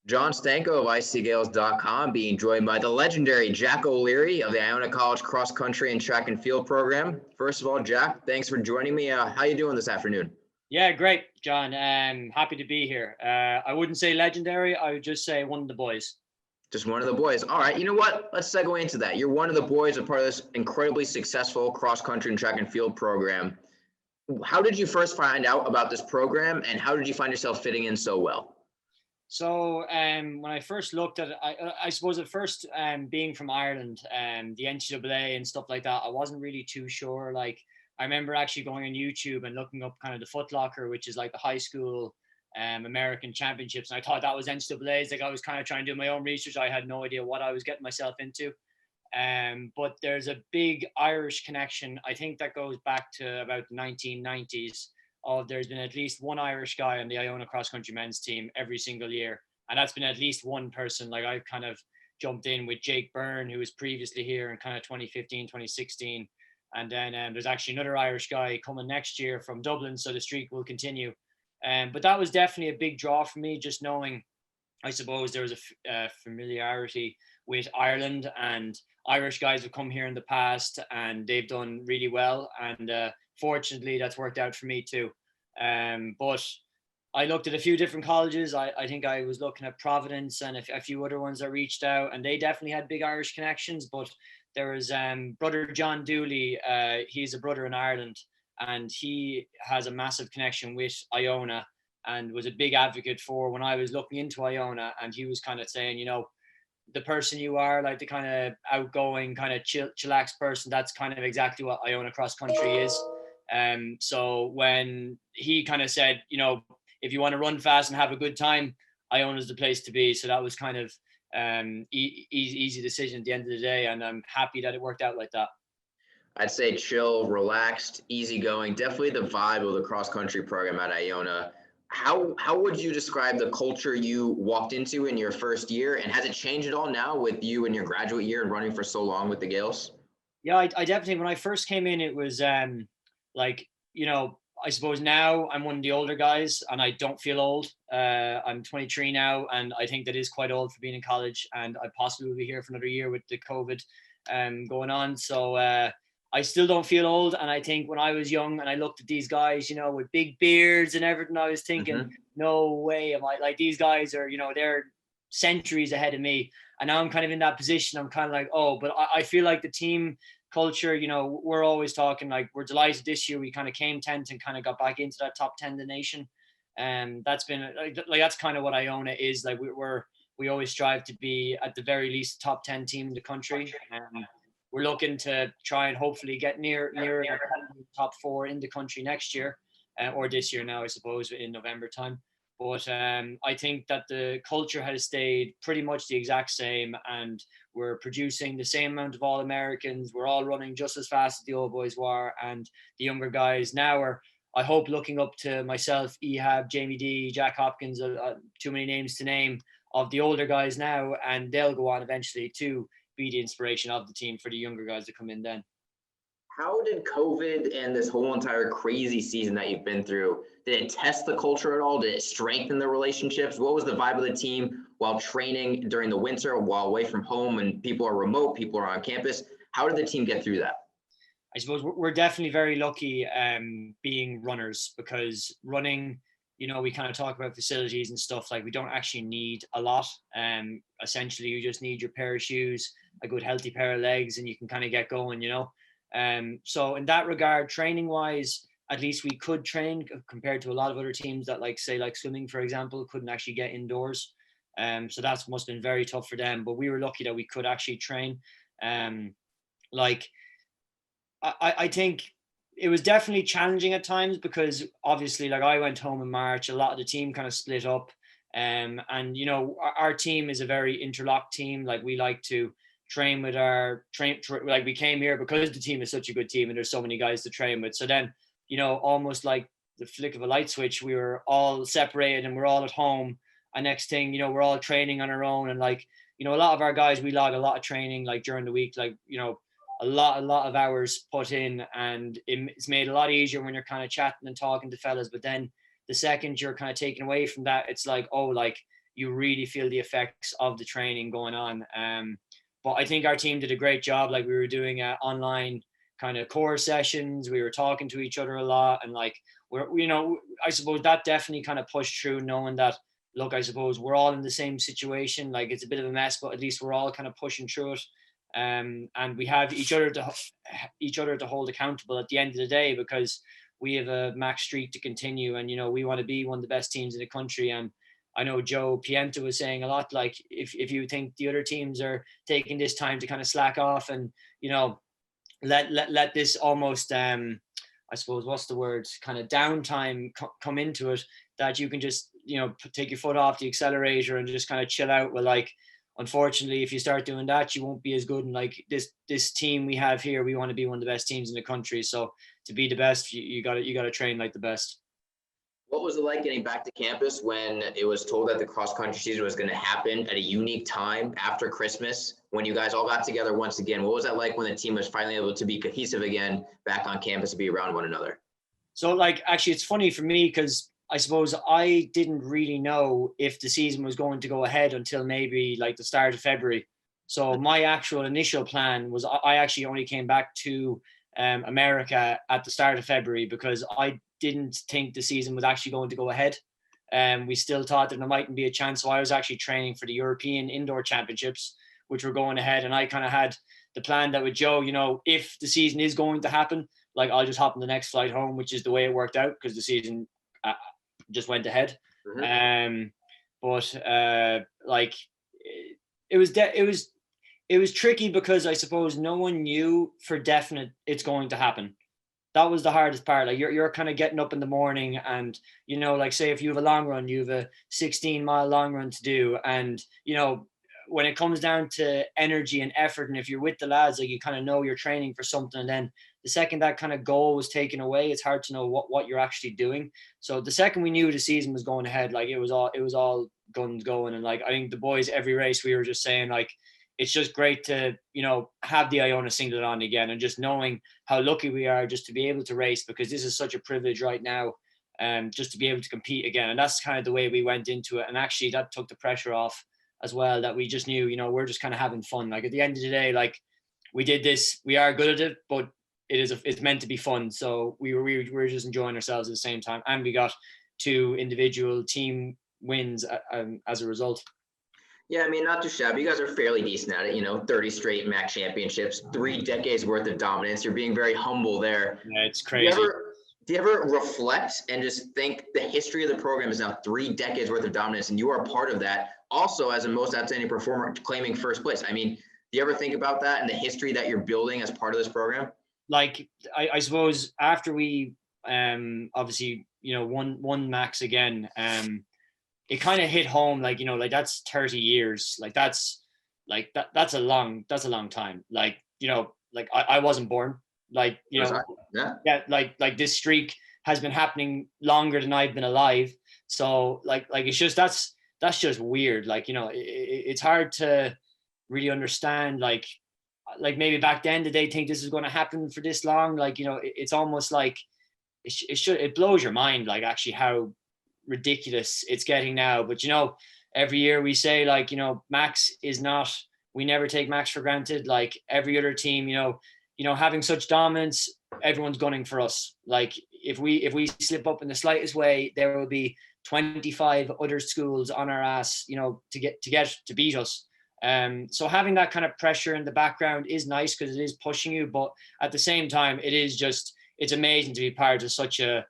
John Stanko of icgales.com, being joined by the legendary Jack O'Leary of the Iona College cross country and track and field program. First of all, Jack, thanks for joining me. How you doing this afternoon? Yeah, great, John. Happy to be here. I wouldn't say legendary. I would just say one of the boys. Just one of the boys. All right. You know what? Let's segue into that. You're one of the boys, a part of this incredibly successful cross country and track and field program. How did you first find out about this program, and how did you find yourself fitting in so well? So when I first looked at it, I suppose at first being from Ireland, the NCAA and stuff like that, I wasn't really too sure. Like I remember actually going on YouTube and looking up kind of the Foot Locker, which is like the high school American championships. And I thought that was NCAA's. Like I was kind of trying to do my own research. I had no idea what I was getting myself into. But there's a big Irish connection. I think that goes back to about the 1990s. There's been at least one Irish guy on the Iona cross country men's team every single year. And that's been at least one person. Like I've kind of jumped in with Jake Byrne, who was previously here in kind of 2015, 2016. And then there's actually another Irish guy coming next year from Dublin. So the streak will continue. But that was definitely a big draw for me, just knowing, I suppose there was a familiarity with Ireland, and Irish guys have come here in the past and they've done really well. And fortunately, that's worked out for me too. But I looked at a few different colleges. I think I was looking at Providence and a few other ones that reached out, and they definitely had big Irish connections. But there was brother John Dooley. He's a brother in Ireland, and he has a massive connection with Iona and was a big advocate for when I was looking into Iona. And he was kind of saying, you know, the person you are, like the kind of outgoing, kind of chillax person, that's kind of exactly what Iona cross country is. So when he kind of said, you know, if you want to run fast and have a good time, Iona's the place to be. So that was kind of easy decision at the end of the day. And I'm happy that it worked out like that. I'd say chill, relaxed, easygoing, definitely the vibe of the cross country program at Iona. How would you describe the culture you walked into in your first year, and has it changed at all now with you in your graduate year and running for so long with the Gaels? Yeah, I definitely, when I first came in, it was like, you know, I suppose now I'm one of the older guys and I don't feel old. I'm 23 now, and I think that is quite old for being in college, and I possibly will be here for another year with the COVID going on. So I still don't feel old. And I think when I was young and I looked at these guys, you know, with big beards and everything, I was thinking, no way am I, like, these guys are, you know, they're centuries ahead of me. And now I'm kind of in that position. I'm kind of like, oh, but I feel like the team culture, you know, we're always talking, like, we're delighted this year we kind of came 10th and kind of got back into that top 10 of the nation. And that's been like that's kind of what Iona is. Like we always strive to be at the very least top 10 team in the country. We're looking to try and hopefully get near top 4 in the country next year, or this year now, I suppose, in November time. But I think that the culture has stayed pretty much the exact same, and we're producing the same amount of All-Americans. We're all running just as fast as the old boys were, and the younger guys now are, I hope, looking up to myself, Ehab, Jamie D, Jack Hopkins, too many names to name, of the older guys now, and they'll go on eventually to be the inspiration of the team for the younger guys that come in then. How did COVID and this whole entire crazy season that you've been through, did it test the culture at all? Did it strengthen the relationships? What was the vibe of the team while training during the winter, while away from home, and people are remote, people are on campus? How did the team get through that? I suppose we're definitely very lucky being runners, because running, you know, we kind of talk about facilities and stuff, like we don't actually need a lot. Essentially, you just need your pair of shoes, a good healthy pair of legs, and you can kind of get going, you know. So in that regard, training wise, at least we could train compared to a lot of other teams that, like, say, like swimming, for example, couldn't actually get indoors. So that's must have been very tough for them. But we were lucky that we could actually train. Like, I think it was definitely challenging at times, because obviously, like, I went home in March, a lot of the team kind of split up. And, you know, our team is a very interlocked team. Like, we like to train with like, we came here because the team is such a good team and there's so many guys to train with. So then, you know, almost like the flick of a light switch, we were all separated and we're all at home. And next thing, you know, we're all training on our own. And, like, you know, a lot of our guys, we log a lot of training, like, during the week, like, you know, a lot of hours put in, and it's made a lot easier when you're kind of chatting and talking to fellas. But then the second you're kind of taken away from that, it's like, oh, like, you really feel the effects of the training going on. But I think our team did a great job. Like we were doing online kind of core sessions. We were talking to each other a lot, and like I suppose that definitely kind of pushed through, knowing that, look, I suppose we're all in the same situation. Like it's a bit of a mess, but at least we're all kind of pushing through it. And we have each other to hold accountable at the end of the day, because we have a max streak to continue, and we want to be one of the best teams in the country. And I know Joe Pienta was saying a lot, like if you think the other teams are taking this time to kind of slack off and let this almost I suppose, what's the word, kind of downtime come into it, that you can just take your foot off the accelerator and just kind of chill out. Well, like, unfortunately, if you start doing that, you won't be as good. And like this team we have here, we want to be one of the best teams in the country. So to be the best, you got to train like the best. What was it like getting back to campus when it was told that the cross country season was going to happen at a unique time after Christmas, when you guys all got together once again? What was that like when the team was finally able to be cohesive again, back on campus, to be around one another? So like, actually, it's funny for me because I suppose I didn't really know if the season was going to go ahead until maybe like the start of February. So my actual initial plan was I actually only came back to America at the start of February, because I didn't think the season was actually going to go ahead. We still thought that there mightn't be a chance. So I was actually training for the European Indoor Championships, which were going ahead. And I kind of had the plan that with Joe, if the season is going to happen, like I'll just hop on the next flight home, which is the way it worked out, because the season just went ahead. Mm-hmm. Like it was tricky, because I suppose no one knew for definite it's going to happen. That was the hardest part. Like you're kind of getting up in the morning, and like, say if you have a long run, you have a 16-mile long run to do, and when it comes down to energy and effort, and if you're with the lads, like you kind of know you're training for something, and then the second that kind of goal was taken away, it's hard to know what you're actually doing. So the second we knew the season was going ahead, like it was all guns going. And like I think the boys, every race, we were just saying, like, it's just great to have the Iona singlet on again, and just knowing how lucky we are just to be able to race, because this is such a privilege right now, just to be able to compete again. And that's kind of the way we went into it. And actually that took the pressure off as well, that we just knew we're just kind of having fun. Like at the end of the day, like we did this, we are good at it, but it's meant to be fun. So we were just enjoying ourselves at the same time, and we got 2 individual team wins as a result. Yeah, I mean, not too shabby. You guys are fairly decent at it, 30 straight MAC championships, 3 decades worth of dominance. You're being very humble there. Yeah, it's crazy. Do you ever reflect and just think the history of the program is now 3 decades worth of dominance, and you are a part of that, also as a most outstanding performer, claiming first place? I mean, do you ever think about that and the history that you're building as part of this program? Like, I suppose after we obviously won Max again, it kind of hit home, like like that's 30 years, like that's a long time. Like like I wasn't born, like yeah, like this streak has been happening longer than I've been alive. So like it's just that's just weird. Like it's hard to really understand. Like maybe back then did they think this is going to happen for this long? Like it's almost like it blows your mind, like actually how ridiculous it's getting now. But every year we say, like, Max is not, we never take Max for granted. Like every other team, having such dominance, everyone's gunning for us. Like if we slip up in the slightest way, there will be 25 other schools on our ass, to beat us. So having that kind of pressure in the background is nice, because it is pushing you, but at the same time, it's amazing to be part of such a,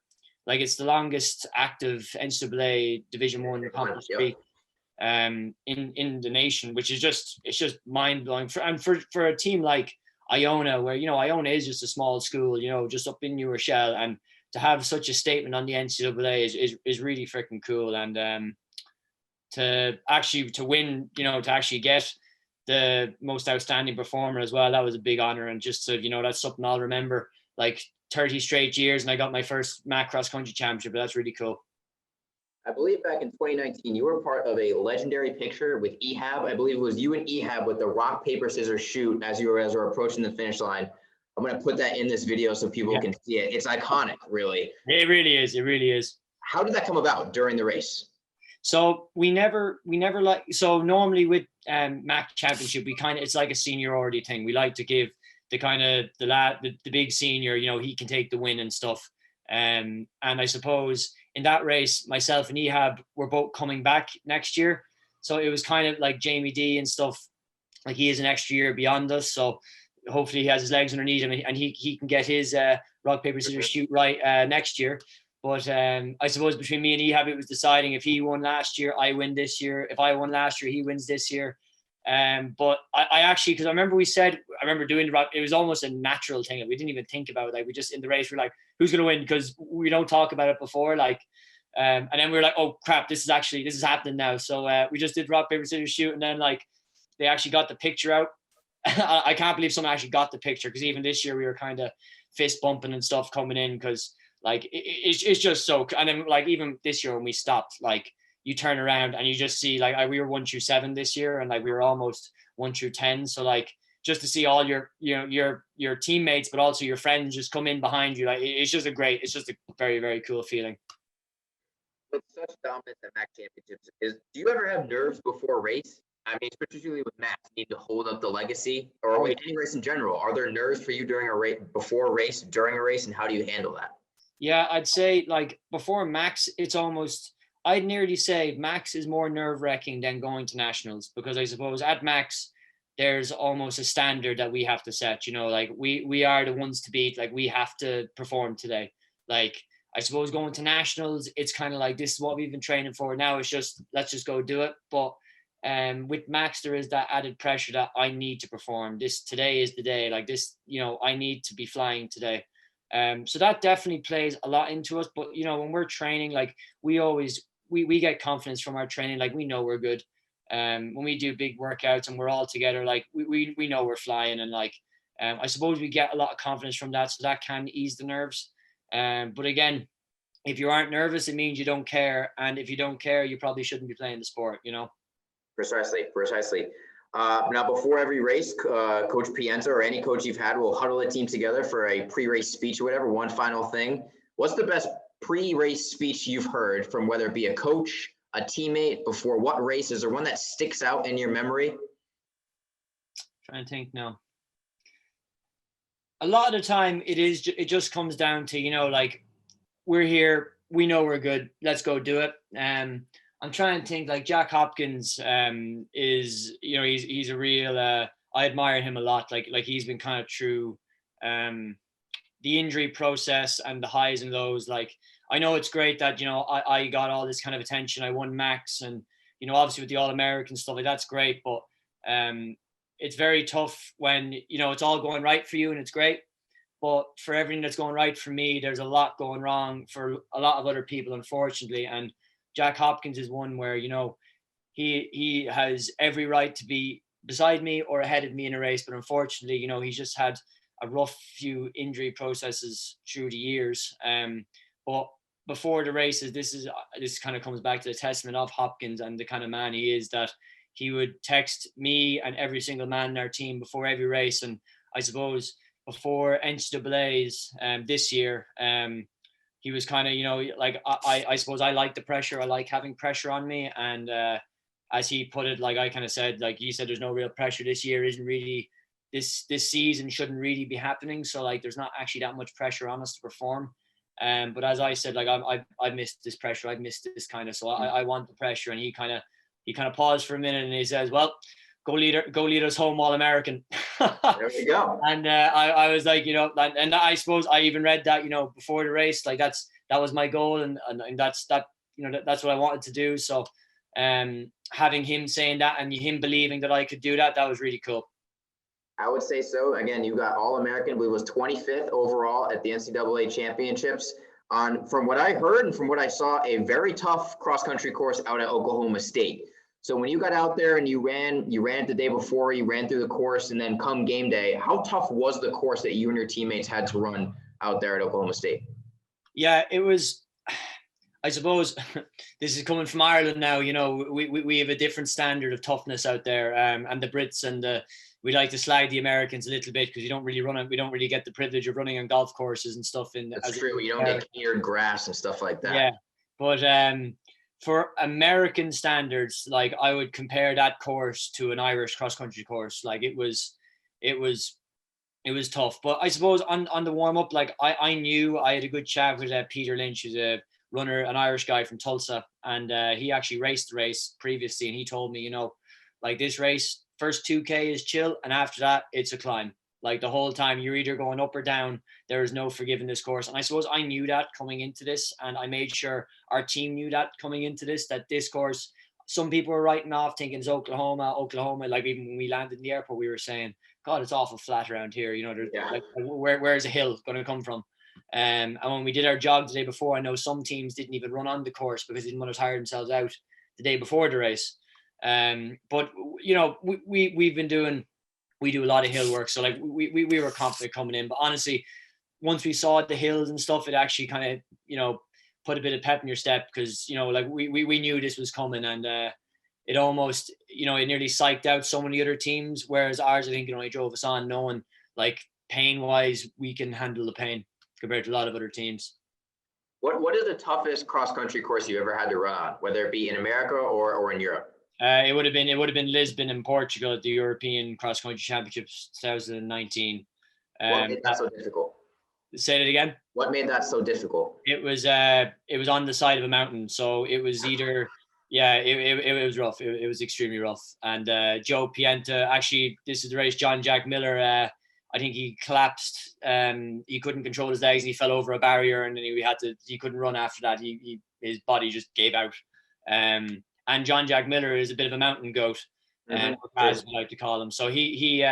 like, it's the longest active NCAA Division I competition in the nation, which is it's just mind blowing. For a team like Iona, where Iona is just a small school, just up in New Rochelle, and to have such a statement on the NCAA is really freaking cool. And to win, to actually get the most outstanding performer as well, that was a big honor. And just to, that's something I'll remember, like 30 straight years, and I got my first MAC cross country championship. But that's really cool. I believe back in 2019, you were part of a legendary picture with Ehab. I believe it was you and Ehab with the rock, paper, scissors shoot as you were approaching the finish line. I'm going to put that in this video so people can see it. It's iconic, really. It really is. It really is. How did that come about during the race? So we never like, so normally with MAC championship, we kind of, it's like a seniority thing. We like to give the kind of the big senior, you know, he can take the win and stuff. And I suppose in that race, myself and Ehab were both coming back next year. So it was kind of like Jamie D and stuff, like he is an extra year beyond us. So hopefully he has his legs underneath him and he can get his rock, paper, scissors, shoot right next year. But I suppose between me and Ehab, it was deciding if he won last year, I win this year. If I won last year, he wins this year. But I actually, because I remember doing it was almost a natural thing. We didn't even think about it. Like we just in the race, we're like, who's going to win? Because we don't talk about it before. Like, and then we were like, oh crap, this is happening now. So we just did rock, paper, scissors, shoot. And then like, they actually got the picture out. I can't believe someone actually got the picture, because even this year we were kind of fist bumping and stuff coming in, because like it's just so. And then like even this year when we stopped, like you turn around and you just see like we were 1 through 7 this year, and like we were almost 1 through 10. So like just to see all your teammates, but also your friends just come in behind you, like it's just a very, very cool feeling. With such dominance at MAC championships, do you ever have nerves before a race? I mean, particularly with MAC, you need to hold up the legacy, or with any race in general. Are there nerves for you during a race, before a race, during a race, and how do you handle that? Yeah, I'd say like before Max, it's almost, I'd nearly say Max is more nerve-wracking than going to nationals, because I suppose at Max, there's almost a standard that we have to set, you know, like we are the ones to beat, like we have to perform today. Like, I suppose going to nationals, it's kind of like, this is what we've been training for. Now it's just, let's just go do it. But with Max, there is that added pressure that I need to perform. Today is the day, like this, you know, I need to be flying today. So that definitely plays a lot into us. But, you know, when we're training, like we always, we get confidence from our training. Like we know we're good. When we do big workouts and we're all together, like we know we're flying, and like, I suppose we get a lot of confidence from that. So that can ease the nerves. But again, if you aren't nervous, it means you don't care. And if you don't care, you probably shouldn't be playing the sport, you know? Precisely. Now, before every race, Coach Pienta or any coach you've had will huddle a team together for a pre-race speech or whatever. One final thing. What's the best pre-race speech you've heard from, whether it be a coach, a teammate, before what race? Is there one that sticks out in your memory? Trying to think now. A lot of the time it just comes down to, you know, like we're here, we know we're good, let's go do it. I'm trying to think, like Jack Hopkins is, you know, he's a real, I admire him a lot. Like he's been kind of through the injury process and the highs and lows. Like, I know it's great that, you know, I got all this kind of attention. I won Max, and, you know, obviously with the All-American stuff, like that's great. But it's very tough when, you know, it's all going right for you and it's great. But for everything that's going right for me, there's a lot going wrong for a lot of other people, unfortunately. And Jack Hopkins is one where, you know, he has every right to be beside me or ahead of me in a race. But unfortunately, you know, he's just had a rough few injury processes through the years. But before the races, this kind of comes back to the testament of Hopkins and the kind of man he is, that he would text me and every single man in our team before every race. And I suppose before NCAA's this year, he was kind of, you know, like I suppose I like the pressure. I like having pressure on me. And as he put it, like I kind of said, like he said, there's no real pressure this year. Isn't really this season shouldn't really be happening. So like there's not actually that much pressure on us to perform. But as I said, like I missed this pressure. I've missed this kind of. So I want the pressure. And he kind of paused for a minute and he says, "Well, go lead us home, All-American." There we go. And I was like, you know, and I suppose I even read that, you know, before the race, like that was my goal, and that's you know, that's what I wanted to do. So having him saying that and him believing that I could do that was really cool. I would say so. Again, you got All-American. I believe it was 25th overall at the NCAA championships. From what I heard and from what I saw, a very tough cross-country course out at Oklahoma State. So when you got out there and you ran the day before, you ran through the course, and then come game day, how tough was the course that you and your teammates had to run out there at Oklahoma State? Yeah, it was, I suppose this is coming from Ireland now, you know, we have a different standard of toughness out there, and the Brits and we like to slag the Americans a little bit because we don't really get the privilege of running on golf courses and stuff. That's true. You don't get cleared grass and stuff like that. Yeah, but for American standards, like I would compare that course to an Irish cross country course. Like it was it was tough. But I suppose on the warm up, like I knew I had a good chat with Peter Lynch, who's a runner, an Irish guy from Tulsa, and he actually raced the race previously, and he told me, like this race, first 2K is chill, and after that it's a climb. Like the whole time you're either going up or down. There is no forgiving this course, and I suppose I knew that coming into this, and I made sure our team knew that coming into this, that this course. Some people were writing off thinking it's Oklahoma. Like even when we landed in the airport, we were saying, God, it's awful flat around here. There's like where's a hill going to come from? And when we did our jog the day before, I know some teams didn't even run on the course because they didn't want to tire themselves out the day before the race. But we do a lot of hill work, so like we were confident coming in. But honestly, once we saw the hills and stuff, it actually kind of put a bit of pep in your step, because like we knew this was coming, and it almost, it nearly psyched out so many other teams, whereas ours, I think, only drove us on knowing, like, pain wise, we can handle the pain compared to a lot of other teams. What is the toughest cross country course you ever had to run on, whether it be in America or in Europe? It would have been Lisbon in Portugal at the European Cross Country Championships 2019. What made that so difficult? Say it again. What made that so difficult? It was on the side of a mountain, so it was either. Yeah, it was rough. It was extremely rough. And Joe Pienta, actually, this is the race. John Jack Miller, I think he collapsed. He couldn't control his legs, and he fell over a barrier, and then he couldn't run after that. His body just gave out. And John Jack Miller is a bit of a mountain goat, as we like to call him. So he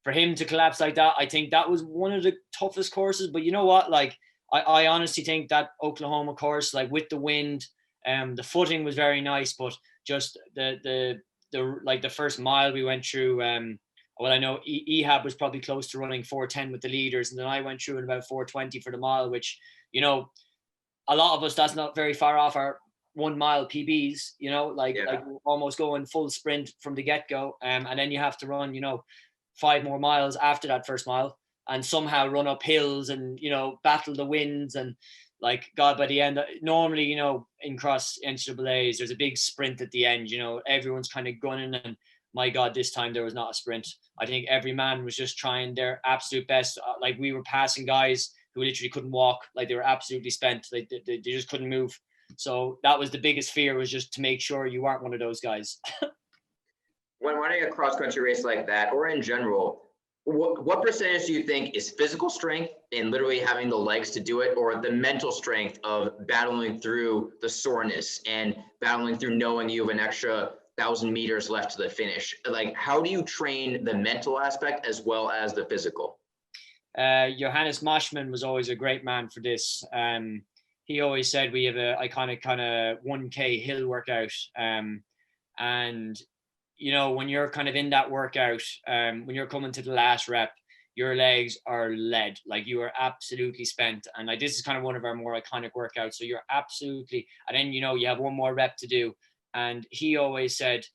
for him to collapse like that, I think that was one of the toughest courses. But you know what? Like, I honestly think that Oklahoma course, like with the wind, the footing was very nice, but just the first mile we went through, well, I know Ehab was probably close to running 4:10 with the leaders, and then I went through in about 4:20 for the mile, which, a lot of us, that's not very far off our 1 mile PBs, like almost going full sprint from the get-go. And then you have to run, 5 more miles after that first mile, and somehow run up hills and, battle the winds. And like, God, by the end, normally, in cross NCAAs, there's a big sprint at the end, everyone's kind of gunning, and my God, this time there was not a sprint. I think every man was just trying their absolute best. Like, we were passing guys who literally couldn't walk, like they were absolutely spent. They just couldn't move. So that was the biggest fear, was just to make sure you aren't one of those guys. When running a cross-country race like that, or in general, what percentage do you think is physical strength and literally having the legs to do it, or the mental strength of battling through the soreness and battling through knowing you have an extra 1,000 meters left to the finish? Like, how do you train the mental aspect as well as the physical? Johannes Moshman was always a great man for this. He always said we have a iconic kind of 1K hill workout. And, when you're kind of in that workout, when you're coming to the last rep, your legs are lead. Like, you are absolutely spent. And like, this is kind of one of our more iconic workouts. So you're absolutely, and then, you have one more rep to do. And he always said,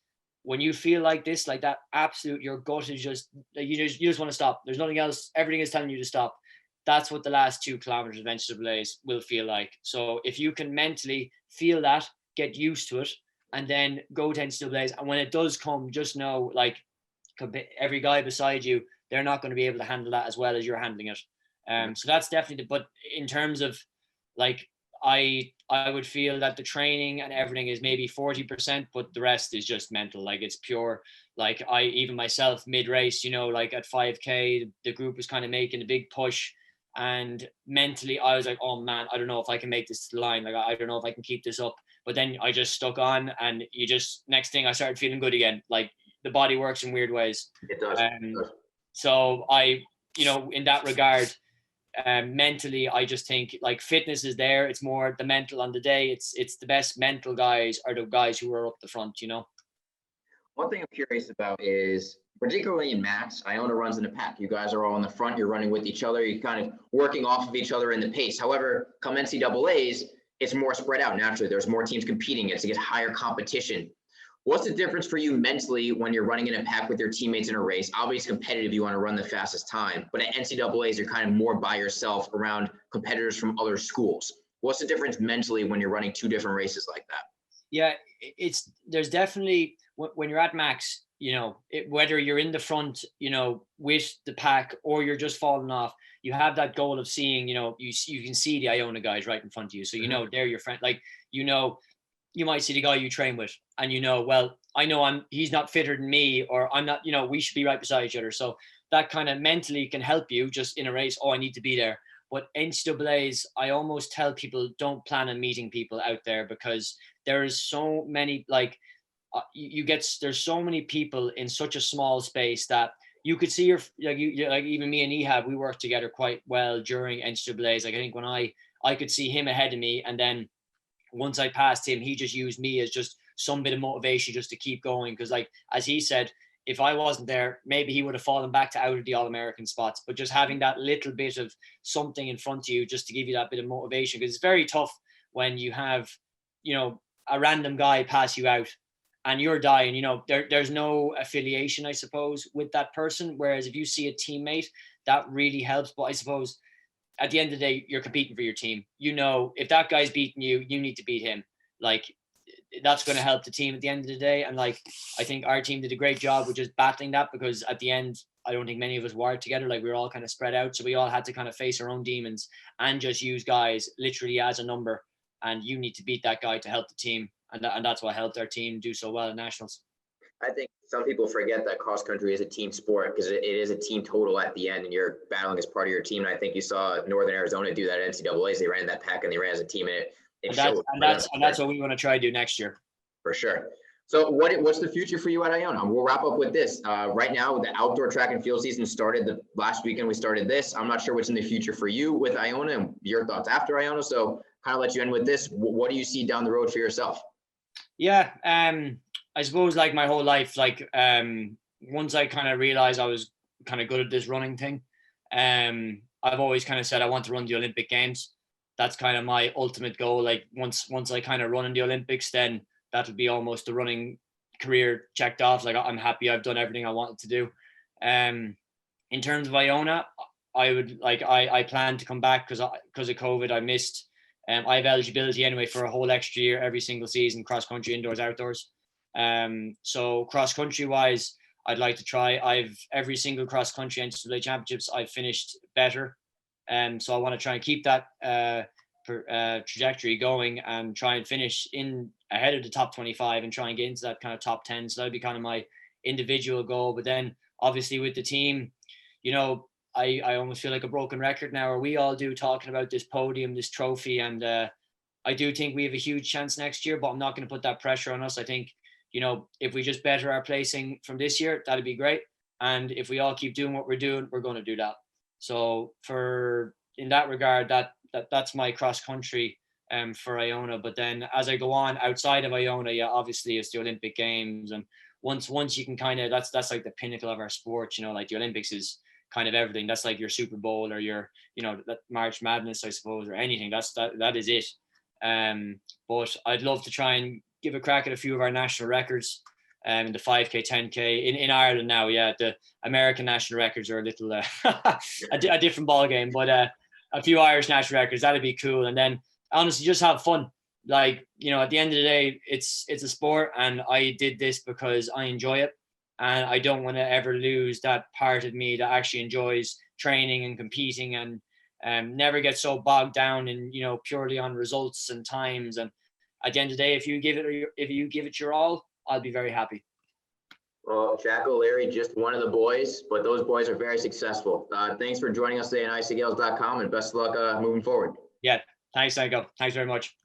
when you feel like this, like that, absolute, your gut is just, you just want to stop. There's nothing else. Everything is telling you to stop. That's what the last 2 kilometers of NCAAs will feel like. So if you can mentally feel that, get used to it, and then go to NCAAs. And when it does come, just know, like, every guy beside you, they're not going to be able to handle that as well as you're handling it. So that's definitely but in terms of, like, I would feel that the training and everything is maybe 40%, but the rest is just mental. Like, it's pure, like, even myself mid-race, like at 5K, the group was kind of making a big push, and mentally I was like, oh man, I don't know if I can make this to the line. Like, I don't know if I can keep this up. But then I just stuck on, and next thing I started feeling good again. Like, the body works in weird ways. It does. So I, in that regard, mentally, I just think, like, fitness is there. It's more the mental on the day. It's the best mental guys are the guys who are up the front, One thing I'm curious about is, particularly in Max, Iona runs in a pack. You guys are all in the front. You're running with each other. You're kind of working off of each other in the pace. However, come NCAAs, it's more spread out naturally. There's more teams competing. It's to get higher competition. What's the difference for you mentally when you're running in a pack with your teammates in a race? Obviously competitive, you want to run the fastest time, but at NCAAs, you're kind of more by yourself around competitors from other schools. What's the difference mentally when you're running 2 different races like that? Yeah, there's definitely, when you're at max, whether you're in the front, with the pack, or you're just falling off, you have that goal of seeing, you can see the Iona guys right in front of you. So, they're your friend. Like, you might see the guy you train with, and well, I know he's not fitter than me, or I'm not, we should be right beside each other. So that kind of mentally can help you just in a race. Oh, I need to be there. But NCAAs, I almost tell people, don't plan on meeting people out there, because there is so many, like, there's so many people in such a small space that you could see like even me and Ehab, we worked together quite well during NCAAs. Like, I think when I could see him ahead of me, and then once I passed him, he just used me as just some bit of motivation just to keep going. Because, like, as he said, if I wasn't there, maybe he would have fallen back to out of the All-American spots. But just having that little bit of something in front of you just to give you that bit of motivation, because it's very tough when you have, a random guy pass you out and you're dying, there's no affiliation, I suppose, with that person. Whereas if you see a teammate, that really helps. But I suppose at the end of the day, you're competing for your team. If that guy's beating you, you need to beat him. Like, that's going to help the team at the end of the day. And, like, I think our team did a great job with just battling that, because at the end, I don't think many of us wired together. Like, we were all kind of spread out. So we all had to kind of face our own demons and just use guys literally as a number. And you need to beat that guy to help the team. And that's what helped our team do so well at nationals. I think some people forget that cross country is a team sport, because it is a team total at the end, and you're battling as part of your team. And I think you saw Northern Arizona do that at NCAAs. They ran that pack and they ran as a team, and it showed. That's what we want to try to do next year. For sure. So what's the future for you at Iona? We'll wrap up with this. Right now, the outdoor track and field season started the last weekend. We started this. I'm not sure what's in the future for you with Iona and your thoughts after Iona. So kind of let you end with this. What do you see down the road for yourself? Yeah, I suppose, like, my whole life, like, once I kind of realized I was kind of good at this running thing, I've always kind of said I want to run the Olympic Games. That's kind of my ultimate goal. Like, once I kind of run in the Olympics, then that'll be almost the running career checked off. Like, I'm happy I've done everything I wanted to do. In terms of Iona, I plan to come back because of COVID. I missed. I have eligibility anyway for a whole extra year every single season, cross country, indoors, outdoors. So cross country wise, I'd like to try. I've every single cross country NCAA championships I've finished better. So I want to try and keep that trajectory going and try and finish in ahead of the top 25 and try and get into that kind of top 10. So that'd be kind of my individual goal. But then obviously with the team, I almost feel like a broken record now, or we all do, talking about this podium, this trophy. And I do think we have a huge chance next year, but I'm not going to put that pressure on us. I think, if we just better our placing from this year, that'd be great. And if we all keep doing what we're doing, we're going to do that. So in that regard, that's my cross country for Iona. But then as I go on outside of Iona, yeah, obviously it's the Olympic Games. And once you can kind of, that's like the pinnacle of our sport, like the Olympics is kind of everything. That's like your Super Bowl or your, that March Madness, I suppose, or anything. That is it. But I'd love to try and give a crack at a few of our national records in the 5K, 10K in Ireland now. Yeah, the American national records are a little a different ball game, but a few Irish national records, that'd be cool. And then honestly, just have fun. Like, at the end of the day, it's a sport, and I did this because I enjoy it. And I don't want to ever lose that part of me that actually enjoys training and competing, and never get so bogged down in, purely on results and times. And at the end of the day, if you give it your all, I'll be very happy. Well, Jack O'Leary, just one of the boys, but those boys are very successful. Thanks for joining us today on icgales.com, and best of luck moving forward. Yeah, thanks, Nico. Thanks very much.